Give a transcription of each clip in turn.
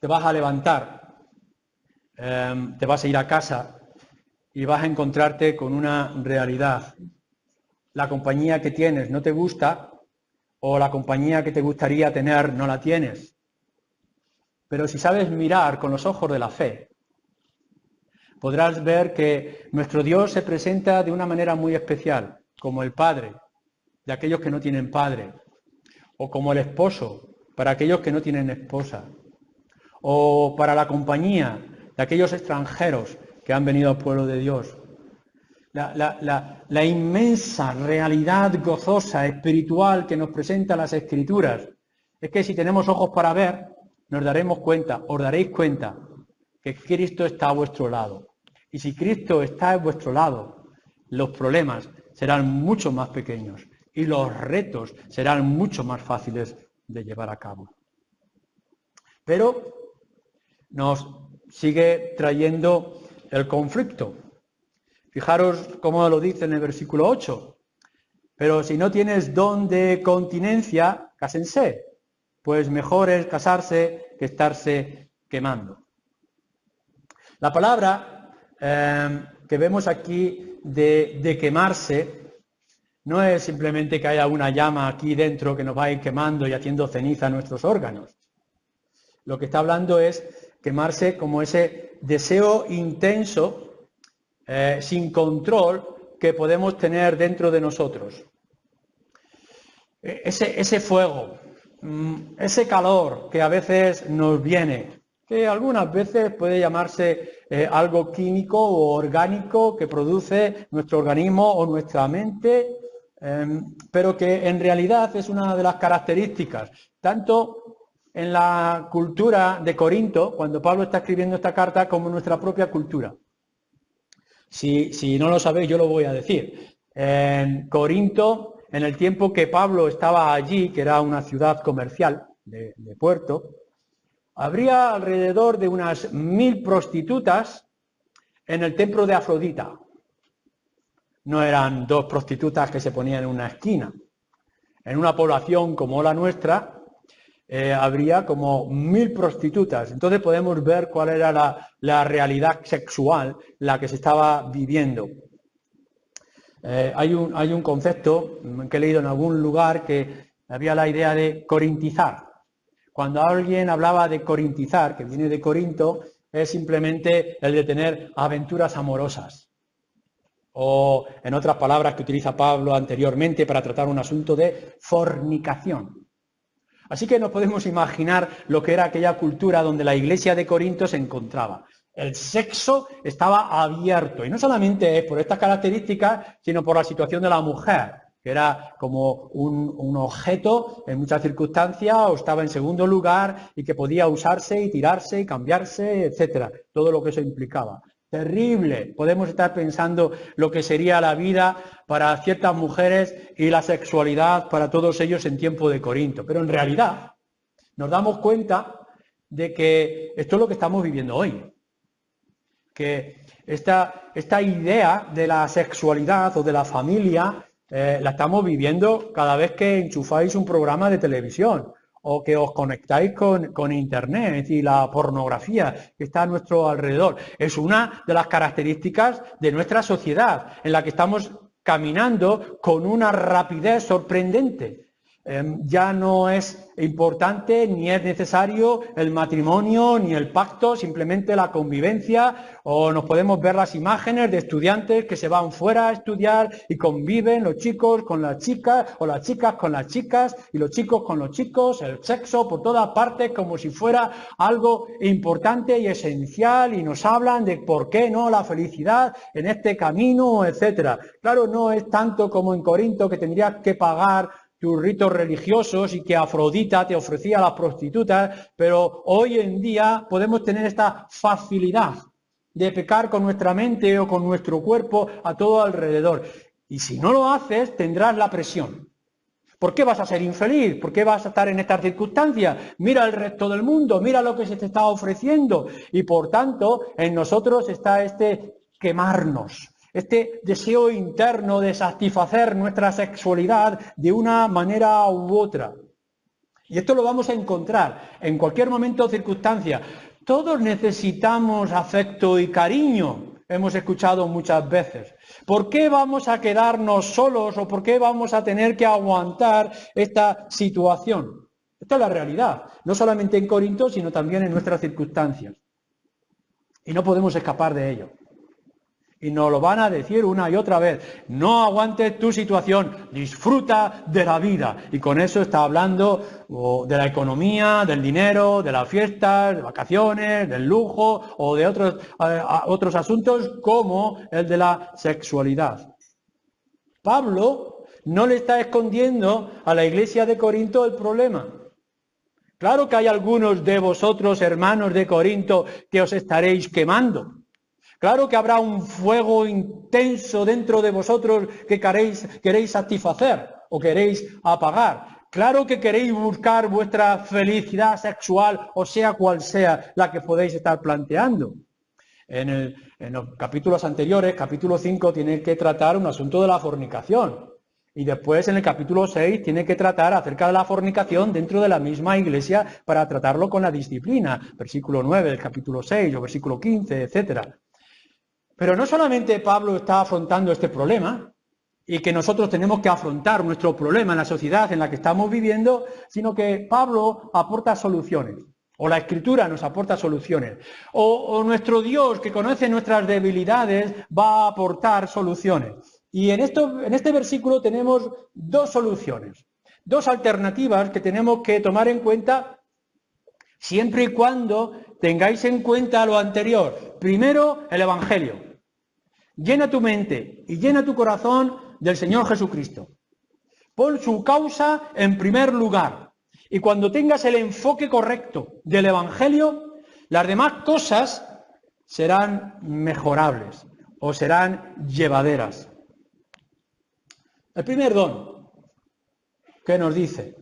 te vas a levantar, te vas a ir a casa y vas a encontrarte con una realidad. La compañía que tienes no te gusta, o la compañía que te gustaría tener no la tienes. Pero si sabes mirar con los ojos de la fe, podrás ver que nuestro Dios se presenta de una manera muy especial, como el Padre de aquellos que no tienen padre, o como el esposo para aquellos que no tienen esposa, o para la compañía de aquellos extranjeros que han venido al pueblo de Dios. La inmensa realidad gozosa, espiritual que nos presentan las Escrituras es que si tenemos ojos para ver, nos daremos cuenta, os daréis cuenta, que Cristo está a vuestro lado. Y si Cristo está a vuestro lado, los problemas serán mucho más pequeños y los retos serán mucho más fáciles de llevar a cabo. Pero nos sigue trayendo el conflicto. Fijaros cómo lo dice en el versículo 8. Pero si no tienes don de continencia, cásense, pues mejor es casarse que estarse quemando. La palabra que vemos aquí de quemarse no es simplemente que haya una llama aquí dentro que nos va a ir quemando y haciendo ceniza a nuestros órganos. Lo que está hablando es quemarse como ese deseo intenso, sin control, que podemos tener dentro de nosotros. Ese fuego, ese calor que a veces nos viene, que algunas veces puede llamarse algo químico o orgánico que produce nuestro organismo o nuestra mente, pero que en realidad es una de las características, tanto en la cultura de Corinto, cuando Pablo está escribiendo esta carta, como en nuestra propia cultura. Si no lo sabéis, yo lo voy a decir. En Corinto, en el tiempo que Pablo estaba allí, que era una ciudad comercial de puerto, habría alrededor de unas 1000 prostitutas en el templo de Afrodita. No eran 2 prostitutas que se ponían en una esquina. En una población como la nuestra, habría como 1000 prostitutas. Entonces podemos ver cuál era la realidad sexual, la que se estaba viviendo. Hay un concepto que he leído en algún lugar que había la idea de corintizar. Cuando alguien hablaba de corintizar, que viene de Corinto, es simplemente el de tener aventuras amorosas. O, en otras palabras que utiliza Pablo anteriormente para tratar un asunto de fornicación. Así que nos podemos imaginar lo que era aquella cultura donde la iglesia de Corinto se encontraba. El sexo estaba abierto, y no solamente por estas características, sino por la situación de la mujer, que era como un objeto en muchas circunstancias, o estaba en segundo lugar, y que podía usarse y tirarse y cambiarse, etcétera. Todo lo que eso implicaba. Terrible. Podemos estar pensando lo que sería la vida para ciertas mujeres y la sexualidad para todos ellos en tiempo de Corinto. Pero en realidad nos damos cuenta de que esto es lo que estamos viviendo hoy. Que esta idea de la sexualidad o de la familia la estamos viviendo cada vez que enchufáis un programa de televisión o que os conectáis con Internet y la pornografía que está a nuestro alrededor. Es una de las características de nuestra sociedad, en la que estamos caminando con una rapidez sorprendente. Ya no es importante ni es necesario el matrimonio ni el pacto, simplemente la convivencia, o nos podemos ver las imágenes de estudiantes que se van fuera a estudiar y conviven los chicos con las chicas o las chicas con las chicas y los chicos con los chicos, el sexo por todas partes como si fuera algo importante y esencial, y nos hablan de por qué no la felicidad en este camino, etcétera. Claro, no es tanto como en Corinto, que tendrías que pagar tus ritos religiosos y que Afrodita te ofrecía a las prostitutas, pero hoy en día podemos tener esta facilidad de pecar con nuestra mente o con nuestro cuerpo a todo alrededor. Y si no lo haces, tendrás la presión. ¿Por qué vas a ser infeliz? ¿Por qué vas a estar en estas circunstancias? Mira el resto del mundo, mira lo que se te está ofreciendo. Y por tanto, en nosotros está este quemarnos, este deseo interno de satisfacer nuestra sexualidad de una manera u otra. Y esto lo vamos a encontrar en cualquier momento o circunstancia. Todos necesitamos afecto y cariño, hemos escuchado muchas veces. ¿Por qué vamos a quedarnos solos o por qué vamos a tener que aguantar esta situación? Esta es la realidad, no solamente en Corinto, sino también en nuestras circunstancias. Y no podemos escapar de ello. Y nos lo van a decir una y otra vez. No aguantes tu situación, disfruta de la vida. Y con eso está hablando de la economía, del dinero, de las fiestas, de vacaciones, del lujo o de otros asuntos como el de la sexualidad. Pablo no le está escondiendo a la iglesia de Corinto el problema. Claro que hay algunos de vosotros, hermanos de Corinto, que os estaréis quemando. Claro que habrá un fuego intenso dentro de vosotros que queréis satisfacer o queréis apagar. Claro que queréis buscar vuestra felicidad sexual, o sea cual sea la que podéis estar planteando. En los capítulos anteriores, capítulo 5, tiene que tratar un asunto de la fornicación. Y después en el capítulo 6 tiene que tratar acerca de la fornicación dentro de la misma iglesia para tratarlo con la disciplina. Versículo 9 del capítulo 6 o versículo 15, etcétera. Pero no solamente Pablo está afrontando este problema y que nosotros tenemos que afrontar nuestro problema en la sociedad en la que estamos viviendo, sino que Pablo aporta soluciones. O la Escritura nos aporta soluciones. O nuestro Dios, que conoce nuestras debilidades, va a aportar soluciones. Y en este versículo tenemos dos soluciones, dos alternativas que tenemos que tomar en cuenta siempre y cuando tengáis en cuenta lo anterior. Primero, el Evangelio. Llena tu mente y llena tu corazón del Señor Jesucristo. Pon su causa en primer lugar. Y cuando tengas el enfoque correcto del Evangelio, las demás cosas serán mejorables o serán llevaderas. El primer don que nos dice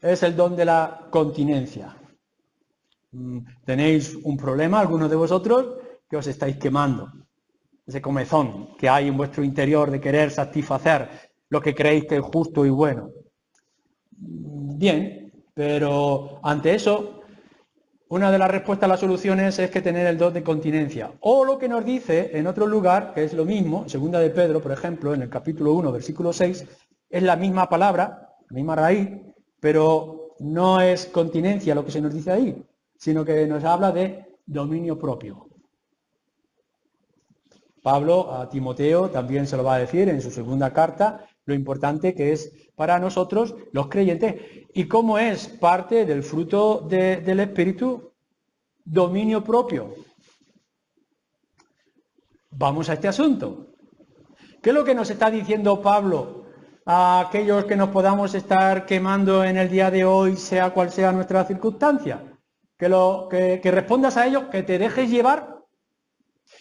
es el don de la continencia. Tenéis un problema, algunos de vosotros, que os estáis quemando. Ese comezón que hay en vuestro interior de querer satisfacer lo que creéis que es justo y bueno. Bien, pero ante eso, una de las respuestas a las soluciones es que tener el don de continencia. O lo que nos dice en otro lugar, que es lo mismo, segunda de Pedro, por ejemplo, en el capítulo 1, versículo 6, es la misma palabra, la misma raíz, pero no es continencia lo que se nos dice ahí, sino que nos habla de dominio propio. Pablo a Timoteo también se lo va a decir en su segunda carta, lo importante que es para nosotros, los creyentes, y cómo es parte del fruto del Espíritu, dominio propio. Vamos a este asunto. ¿Qué es lo que nos está diciendo Pablo a aquellos que nos podamos estar quemando en el día de hoy, sea cual sea nuestra circunstancia? Que respondas a ellos, que te dejes llevar,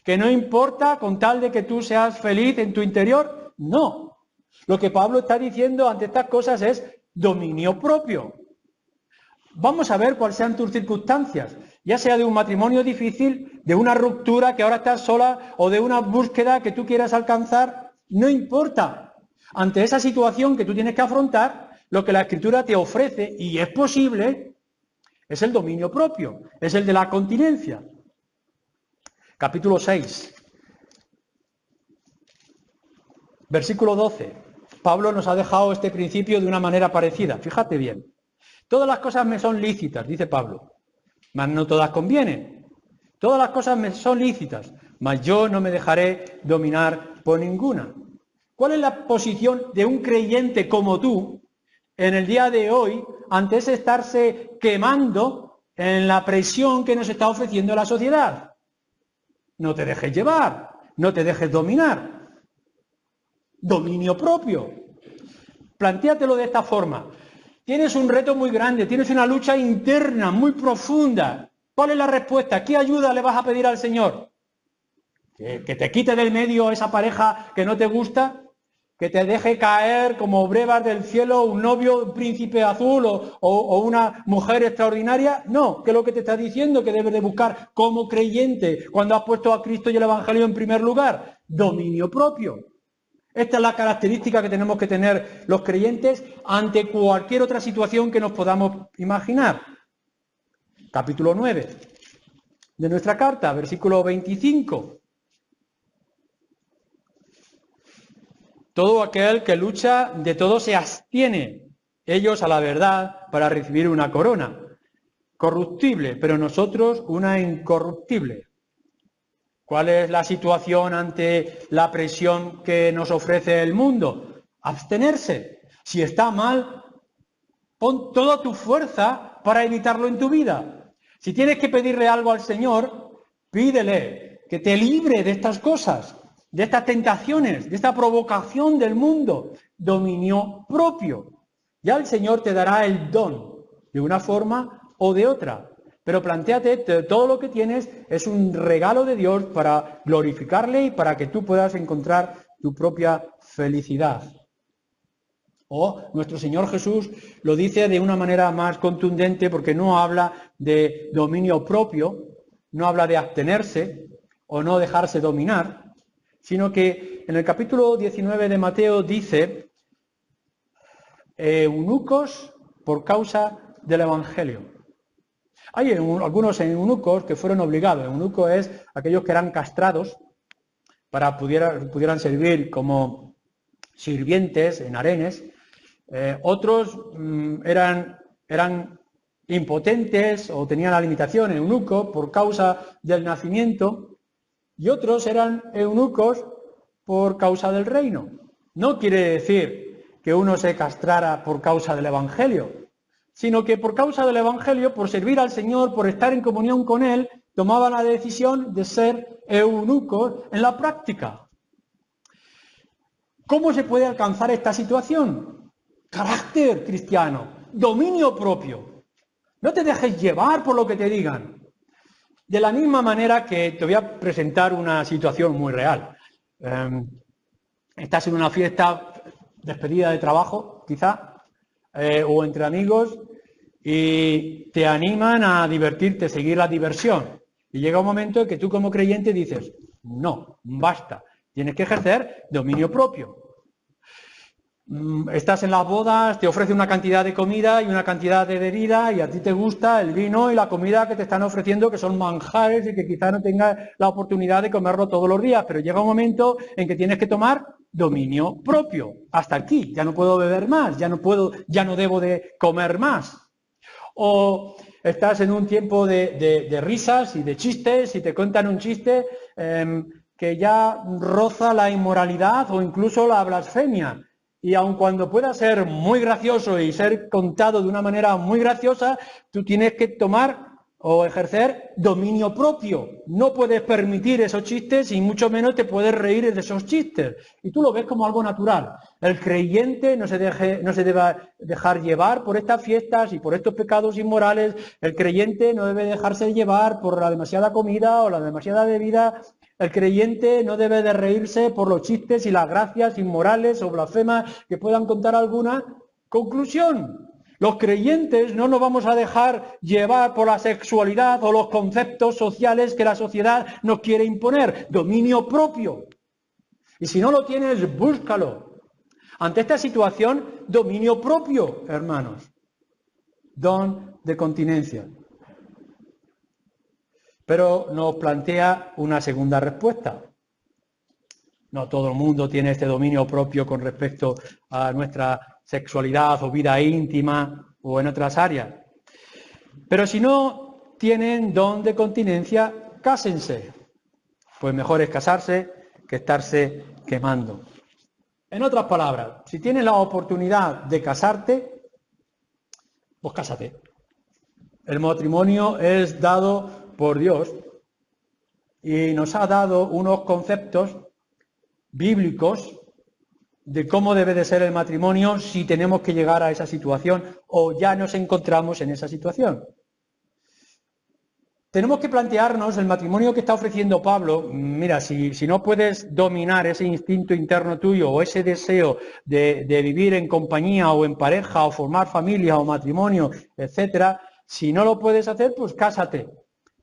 que no importa con tal de que tú seas feliz en tu interior. No. Lo que Pablo está diciendo ante estas cosas es dominio propio. Vamos a ver cuáles sean tus circunstancias, ya sea de un matrimonio difícil, de una ruptura que ahora estás sola o de una búsqueda que tú quieras alcanzar, no importa. Ante esa situación que tú tienes que afrontar, lo que la Escritura te ofrece, y es posible, es el dominio propio, es el de la continencia. Capítulo 6, versículo 12. Pablo nos ha dejado este principio de una manera parecida. Fíjate bien. Todas las cosas me son lícitas, dice Pablo, mas no todas convienen. Todas las cosas me son lícitas, mas yo no me dejaré dominar por ninguna. ¿Cuál es la posición de un creyente como tú en el día de hoy ante ese estarse quemando en la presión que nos está ofreciendo la sociedad? No te dejes llevar, no te dejes dominar. Dominio propio. Plantéatelo de esta forma. Tienes un reto muy grande, tienes una lucha interna muy profunda. ¿Cuál es la respuesta? ¿Qué ayuda le vas a pedir al Señor? ¿Que te quite del medio esa pareja que no te gusta? ¿Que te deje caer como brevas del cielo un novio, un príncipe azul o una mujer extraordinaria? No, que lo que te está diciendo que debes de buscar como creyente cuando has puesto a Cristo y el Evangelio en primer lugar, dominio propio. Esta es la característica que tenemos que tener los creyentes ante cualquier otra situación que nos podamos imaginar. Capítulo 9 de nuestra carta, versículo 25. Todo aquel que lucha de todo se abstiene, ellos a la verdad, para recibir una corona corruptible, pero nosotros una incorruptible. ¿Cuál es la situación ante la presión que nos ofrece el mundo? Abstenerse. Si está mal, pon toda tu fuerza para evitarlo en tu vida. Si tienes que pedirle algo al Señor, pídele que te libre de estas cosas, de estas tentaciones, de esta provocación del mundo. Dominio propio. Ya el Señor te dará el don, de una forma o de otra. Pero plantéate, todo lo que tienes es un regalo de Dios para glorificarle y para que tú puedas encontrar tu propia felicidad. O nuestro Señor Jesús lo dice de una manera más contundente porque no habla de dominio propio, no habla de abstenerse o no dejarse dominar, sino que en el capítulo 19 de Mateo dice eunucos por causa del Evangelio. Hay algunos eunucos que fueron obligados. Eunuco es aquellos que eran castrados para pudieran servir como sirvientes en harenes. Otros eran impotentes o tenían la limitación eunuco por causa del nacimiento. Y otros eran eunucos por causa del reino. No quiere decir que uno se castrara por causa del Evangelio, sino que por causa del Evangelio, por servir al Señor, por estar en comunión con Él, tomaban la decisión de ser eunucos en la práctica. ¿Cómo se puede alcanzar esta situación? Carácter cristiano, dominio propio. No te dejes llevar por lo que te digan. De la misma manera que te voy a presentar una situación muy real. Estás en una fiesta, despedida de trabajo, quizá, o entre amigos, y te animan a divertirte, seguir la diversión. Y llega un momento en que tú como creyente dices, no, basta, tienes que ejercer dominio propio. Estás en las bodas, te ofrece una cantidad de comida y una cantidad de bebida y a ti te gusta el vino y la comida que te están ofreciendo, que son manjares y que quizá no tengas la oportunidad de comerlo todos los días, pero llega un momento en que tienes que tomar dominio propio. Hasta aquí, ya no puedo beber más, ya no debo de comer más. O estás en un tiempo de risas y de chistes y te cuentan un chiste que ya roza la inmoralidad o incluso la blasfemia. Y aun cuando pueda ser muy gracioso y ser contado de una manera muy graciosa, tú tienes que tomar o ejercer dominio propio. No puedes permitir esos chistes y mucho menos te puedes reír de esos chistes. Y tú lo ves como algo natural. El creyente no se debe dejar llevar por estas fiestas y por estos pecados inmorales. El creyente no debe dejarse llevar por la demasiada comida o la demasiada bebida. El creyente no debe de reírse por los chistes y las gracias inmorales o blasfemas que puedan contar alguna. Conclusión. Los creyentes no nos vamos a dejar llevar por la sexualidad o los conceptos sociales que la sociedad nos quiere imponer. Dominio propio. Y si no lo tienes, búscalo. Ante esta situación, dominio propio, hermanos. Don de continencia. Pero nos plantea una segunda respuesta. No todo el mundo tiene este dominio propio con respecto a nuestra sexualidad o vida íntima o en otras áreas. Pero si no tienen don de continencia, cásense. Pues mejor es casarse que estarse quemando. En otras palabras, si tienes la oportunidad de casarte, pues cásate. El matrimonio es dado por Dios y nos ha dado unos conceptos bíblicos de cómo debe de ser el matrimonio si tenemos que llegar a esa situación o ya nos encontramos en esa situación. Tenemos que plantearnos el matrimonio que está ofreciendo Pablo. Mira, si no puedes dominar ese instinto interno tuyo o ese deseo de vivir en compañía o en pareja o formar familia o matrimonio, etcétera, si no lo puedes hacer, pues cásate.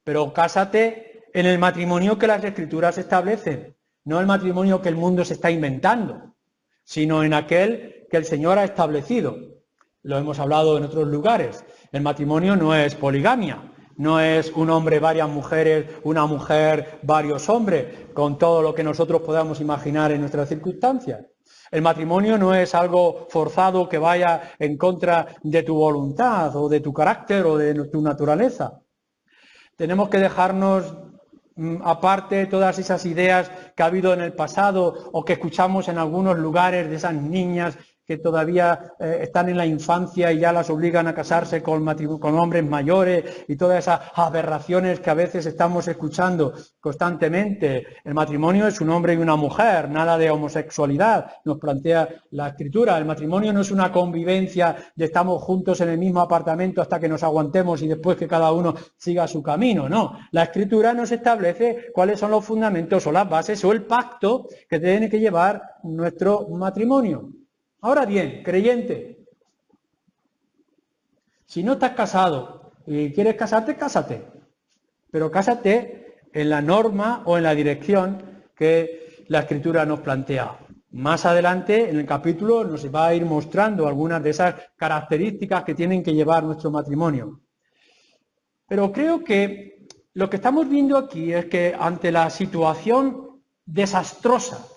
Pero cásate en el matrimonio que las Escrituras establecen, no el matrimonio que el mundo se está inventando. sino en aquel que el Señor ha establecido. Lo hemos hablado en otros lugares. El matrimonio no es poligamia, no es un hombre, varias mujeres, una mujer, varios hombres, con todo lo que nosotros podamos imaginar en nuestras circunstancias. El matrimonio no es algo forzado que vaya en contra de tu voluntad o de tu carácter o de tu naturaleza. Tenemos que dejarnos aparte todas esas ideas que ha habido en el pasado o que escuchamos en algunos lugares de esas niñas que todavía están en la infancia y ya las obligan a casarse con hombres mayores y todas esas aberraciones que a veces estamos escuchando constantemente. El matrimonio es un hombre y una mujer, nada de homosexualidad, nos plantea la Escritura. El matrimonio no es una convivencia de estamos juntos en el mismo apartamento hasta que nos aguantemos y después que cada uno siga su camino, no. La Escritura nos establece cuáles son los fundamentos o las bases o el pacto que tiene que llevar nuestro matrimonio. Ahora bien, creyente, si no estás casado y quieres casarte, cásate. Pero cásate en la norma o en la dirección que la Escritura nos plantea. Más adelante, en el capítulo, nos va a ir mostrando algunas de esas características que tienen que llevar nuestro matrimonio. Pero creo que lo que estamos viendo aquí es que ante la situación desastrosa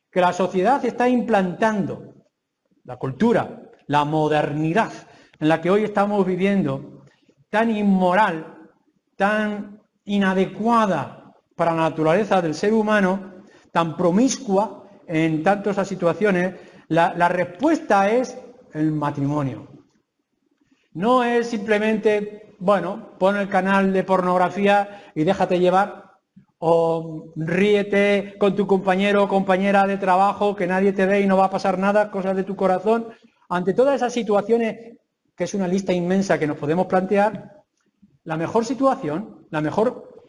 que la sociedad está implantando, la cultura, la modernidad en la que hoy estamos viviendo, tan inmoral, tan inadecuada para la naturaleza del ser humano, tan promiscua en tantas situaciones, la respuesta es el matrimonio. No es simplemente, bueno, pon el canal de pornografía y déjate llevar, o ríete con tu compañero o compañera de trabajo, que nadie te ve y no va a pasar nada, cosas de tu corazón. Ante todas esas situaciones, que es una lista inmensa que nos podemos plantear, la mejor situación, la mejor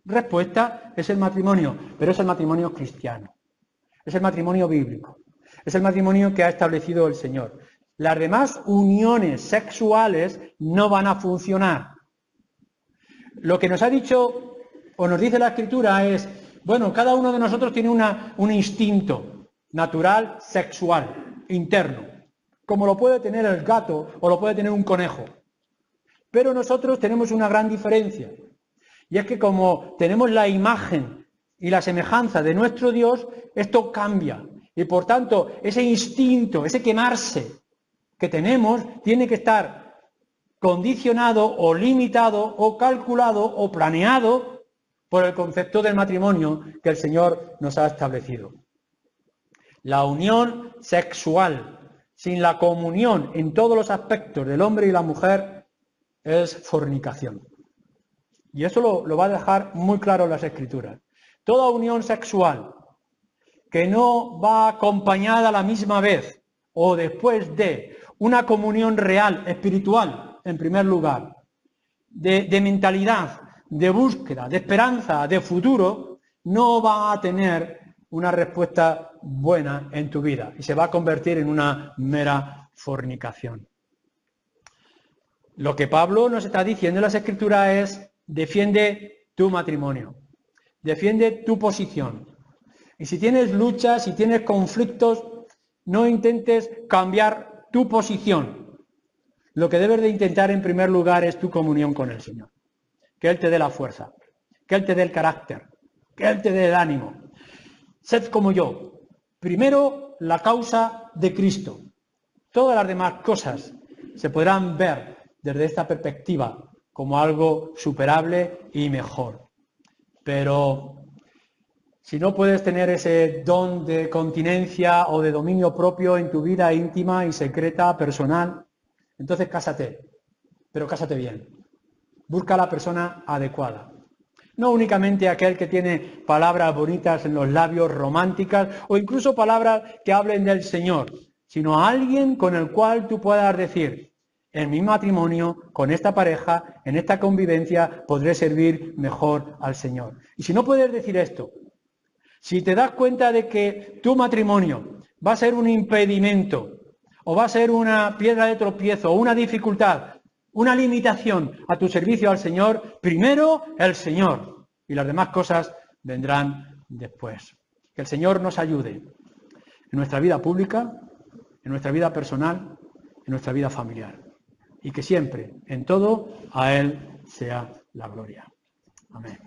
respuesta es el matrimonio, pero es el matrimonio cristiano, es el matrimonio bíblico, es el matrimonio que ha establecido el Señor. Las demás uniones sexuales no van a funcionar. Lo que nos ha dicho o nos dice la Escritura es, bueno, cada uno de nosotros tiene un instinto natural, sexual, interno, como lo puede tener el gato o lo puede tener un conejo. Pero nosotros tenemos una gran diferencia, y es que como tenemos la imagen y la semejanza de nuestro Dios, esto cambia, y por tanto ese instinto, ese quemarse que tenemos, tiene que estar condicionado o limitado o calculado o planeado por el concepto del matrimonio que el Señor nos ha establecido. La unión sexual sin la comunión en todos los aspectos del hombre y la mujer es fornicación. Y eso lo va a dejar muy claro en las Escrituras. Toda unión sexual que no va acompañada a la misma vez o después de una comunión real, espiritual, en primer lugar, de mentalidad, de búsqueda, de esperanza, de futuro, no va a tener una respuesta buena en tu vida y se va a convertir en una mera fornicación. Lo que Pablo nos está diciendo en las Escrituras es: defiende tu matrimonio, defiende tu posición. Y si tienes luchas, si tienes conflictos, no intentes cambiar tu posición. Lo que debes de intentar en primer lugar es tu comunión con el Señor. Que Él te dé la fuerza, que Él te dé el carácter, que Él te dé el ánimo. Sed como yo. Primero, la causa de Cristo. Todas las demás cosas se podrán ver desde esta perspectiva como algo superable y mejor. Pero si no puedes tener ese don de continencia o de dominio propio en tu vida íntima y secreta, personal, entonces cásate, pero cásate bien. Busca a la persona adecuada. No únicamente aquel que tiene palabras bonitas en los labios, románticas, o incluso palabras que hablen del Señor, sino a alguien con el cual tú puedas decir: en mi matrimonio, con esta pareja, en esta convivencia, podré servir mejor al Señor. Y si no puedes decir esto, si te das cuenta de que tu matrimonio va a ser un impedimento, o va a ser una piedra de tropiezo, o una dificultad, una limitación a tu servicio al Señor, primero el Señor, y las demás cosas vendrán después. Que el Señor nos ayude. en nuestra vida pública, en nuestra vida personal, en nuestra vida familiar. Y que siempre, en todo, a Él sea la gloria. Amén.